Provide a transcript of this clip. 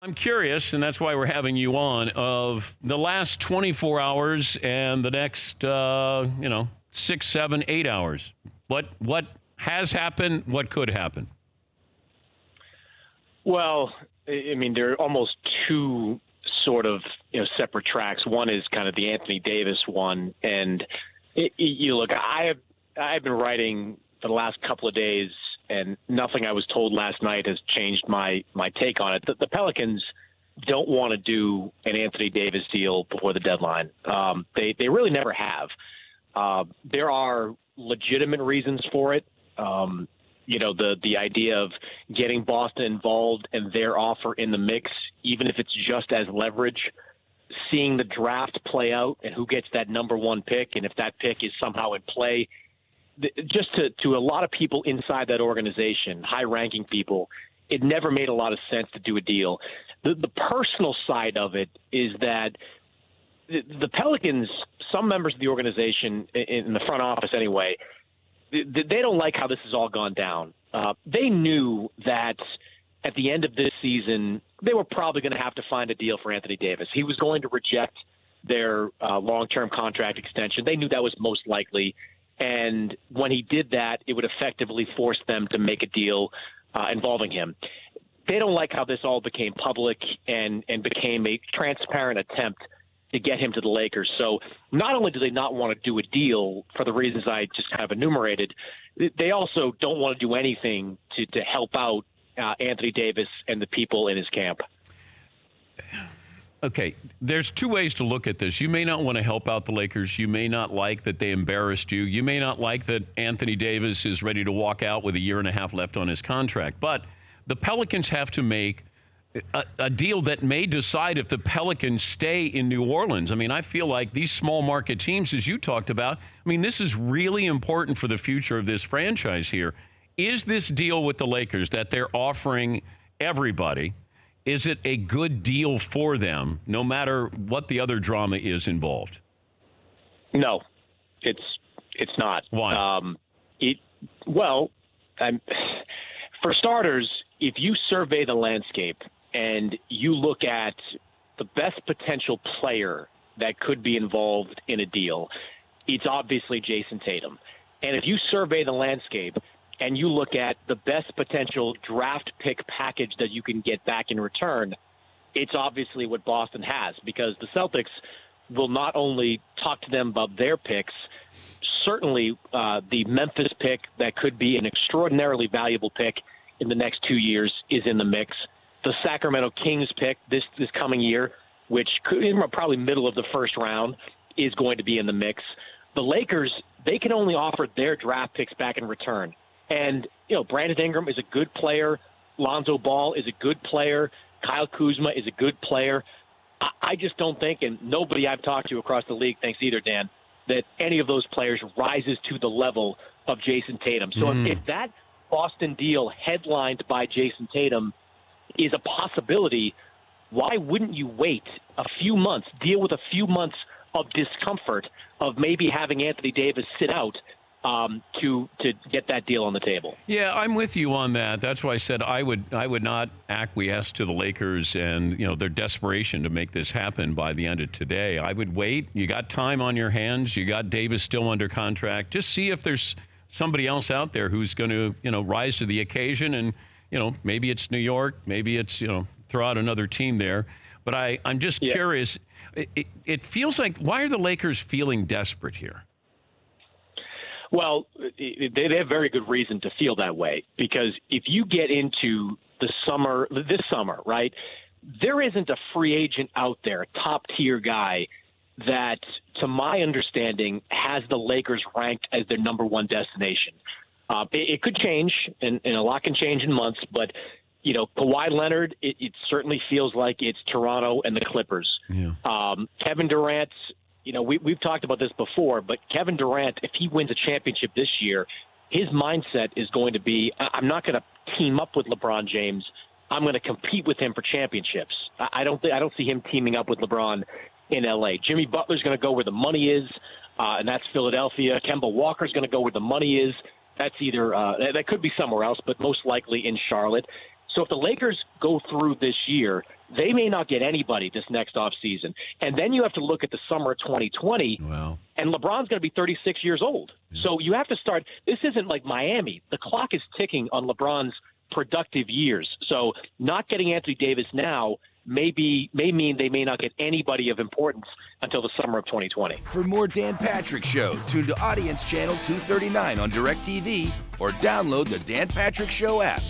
I'm curious, and that's why we're having you on, of the last 24 hours and the next, 6, 7, 8 hours. What has happened? What could happen? Well, I mean, there are almost two sort of separate tracks. One is kind of the Anthony Davis one, and you look, I've been writing for the last couple of days, and nothing I was told last night has changed my take on it. The Pelicans don't want to do an Anthony Davis deal before the deadline. They really never have. There are legitimate reasons for it. The idea of getting Boston involved and their offer in the mix, even if it's just as leverage, seeing the draft play out and who gets that number one pick, and if that pick is somehow in play, just to a lot of people inside that organization, high-ranking people, it never made a lot of sense to do a deal. The personal side of it is that the Pelicans, some members of the organization, in the front office anyway, they don't like how this has all gone down. They knew that at the end of this season, they were probably going to have to find a deal for Anthony Davis. He was going to reject their long-term contract extension. They knew that was most likely. And when he did that, it would effectively force them to make a deal involving him. They don't like how this all became public and became a transparent attempt to get him to the Lakers. So not only do they not want to do a deal for the reasons I just kind of enumerated, they also don't want to do anything to help out Anthony Davis and the people in his camp. Okay, there's two ways to look at this. You may not want to help out the Lakers. You may not like that they embarrassed you. You may not like that Anthony Davis is ready to walk out with a year and a half left on his contract. But the Pelicans have to make a deal that may decide if the Pelicans stay in New Orleans. I mean, I feel like these small market teams, as you talked about, I mean, this is really important for the future of this franchise here. Is this deal with the Lakers that they're offering everybody, is it a good deal for them, no matter what the other drama is involved? No, it's not. Why? For starters, if you survey the landscape and you look at the best potential player that could be involved in a deal, it's obviously Jayson Tatum. And if you survey the landscape and you look at the best potential draft pick package that you can get back in return, it's obviously what Boston has, because the Celtics will not only talk to them about their picks, certainly the Memphis pick that could be an extraordinarily valuable pick in the next 2 years is in the mix. The Sacramento Kings pick this coming year, which could probably middle of the first round, is going to be in the mix. The Lakers, they can only offer their draft picks back in return. And, Brandon Ingram is a good player. Lonzo Ball is a good player. Kyle Kuzma is a good player. I just don't think, and nobody I've talked to across the league thinks either, Dan, that any of those players rises to the level of Jayson Tatum. So if that Boston deal headlined by Jayson Tatum is a possibility, why wouldn't you wait a few months, deal with a few months of discomfort of maybe having Anthony Davis sit out to get that deal on the table? Yeah, I'm with you on that. That's why I said I would not acquiesce to the Lakers and their desperation to make this happen by the end of today. I would wait. You got time on your hands. You got Davis still under contract. Just see if there's somebody else out there who's going to rise to the occasion, and maybe it's New York, maybe it's throw out another team there. But I'm just curious. It feels like, why are the Lakers feeling desperate here? Well, they have very good reason to feel that way, because if you get into this summer, right, there isn't a free agent out there, a top-tier guy, that, to my understanding, has the Lakers ranked as their number one destination. It could change, and a lot can change in months, but, Kawhi Leonard, it certainly feels like it's Toronto and the Clippers. Yeah. Kevin Durant, we've talked about this before, but Kevin Durant, if he wins a championship this year, his mindset is going to be, I'm not going to team up with LeBron James. I'm going to compete with him for championships. I don't see him teaming up with LeBron in L.A. Jimmy Butler's going to go where the money is, and that's Philadelphia. Kemba Walker's going to go where the money is. That's either that could be somewhere else, but most likely in Charlotte. So if the Lakers go through this year they may not get anybody this next offseason. And then you have to look at the summer of 2020, and LeBron's going to be 36 years old. Yeah. So you have to start – this isn't like Miami. The clock is ticking on LeBron's productive years. So not getting Anthony Davis now may mean they may not get anybody of importance until the summer of 2020. For more Dan Patrick Show, tune to Audience Channel 239 on DirecTV or download the Dan Patrick Show app.